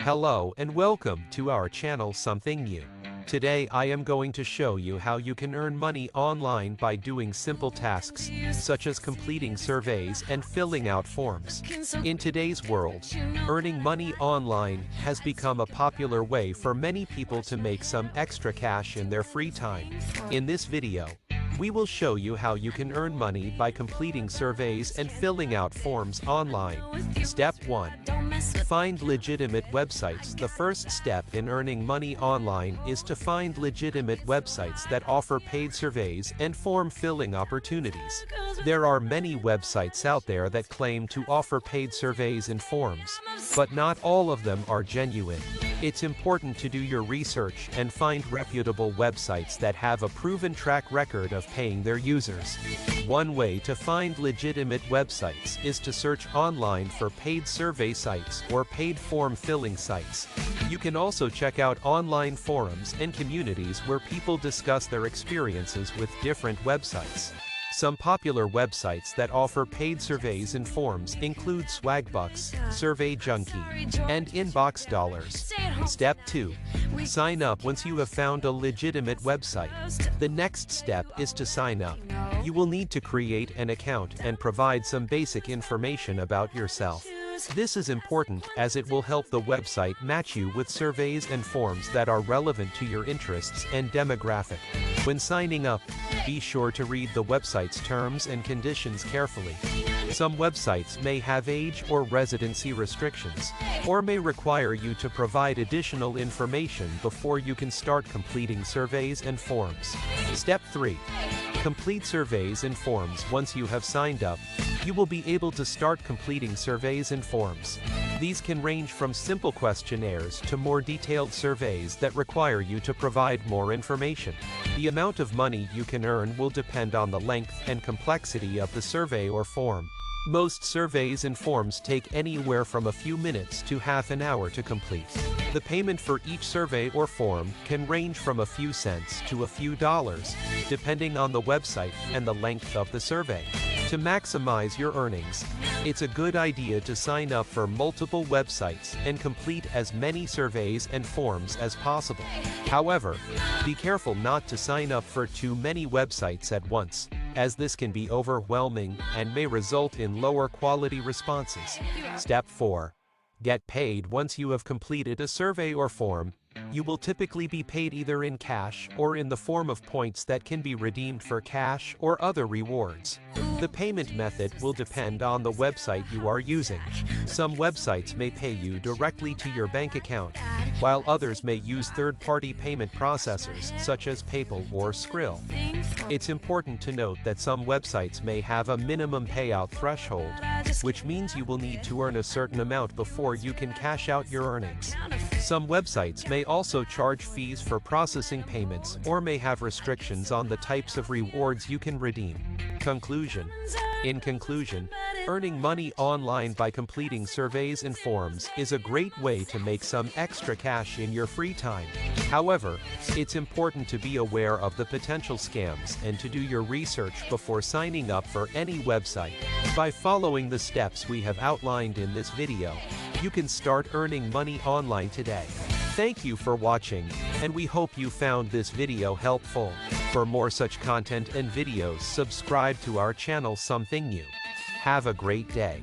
Hello and welcome to our channel Something New. Today I am going to show you how you can earn money online by doing simple tasks, such as completing surveys and filling out forms. In today's world, earning money online has become a popular way for many people to make some extra cash in their free time. In this video, we will show you how you can earn money by completing surveys and filling out forms online. Step 1. Find legitimate websites. The first step in earning money online is to find legitimate websites that offer paid surveys and form filling opportunities. There are many websites out there that claim to offer paid surveys and forms, but not all of them are genuine. It's important to do your research and find reputable websites that have a proven track record of paying their users. One way to find legitimate websites is to search online for paid survey sites or paid form filling sites. You can also check out online forums and communities where people discuss their experiences with different websites. Some popular websites that offer paid surveys and forms include Swagbucks, Survey Junkie, and Inbox Dollars. Step 2. Sign up. Once you have found a legitimate website, the next step is to sign up. You will need to create an account and provide some basic information about yourself. This is important as it will help the website match you with surveys and forms that are relevant to your interests and demographic. When signing up, be sure to read the website's terms and conditions carefully. Some websites may have age or residency restrictions, or may require you to provide additional information before you can start completing surveys and forms. Step 3. Complete surveys and forms. Once you have signed up, you will be able to start completing surveys and forms. These can range from simple questionnaires to more detailed surveys that require you to provide more information. The amount of money you can earn will depend on the length and complexity of the survey or form. Most surveys and forms take anywhere from a few minutes to half an hour to complete. The payment for each survey or form can range from a few cents to a few dollars, depending on the website and the length of the survey. To maximize your earnings, it's a good idea to sign up for multiple websites and complete as many surveys and forms as possible. However, be careful not to sign up for too many websites at once, as this can be overwhelming and may result in lower quality responses. Step 4. Get paid. Once you have completed a survey or form, you will typically be paid either in cash or in the form of points that can be redeemed for cash or other rewards. The payment method will depend on the website you are using. Some websites may pay you directly to your bank account, while others may use third-party payment processors such as PayPal or Skrill. It's important to note that some websites may have a minimum payout threshold, which means you will need to earn a certain amount before you can cash out your earnings. Some websites may also charge fees for processing payments or may have restrictions on the types of rewards you can redeem. Conclusion. In conclusion, earning money online by completing surveys and forms is a great way to make some extra cash in your free time. However, it's important to be aware of the potential scams and to do your research before signing up for any website. By following the steps we have outlined in this video, you can start earning money online today. Thank you for watching, and we hope you found this video helpful. For more such content and videos, subscribe to our channel Something New. Have a great day.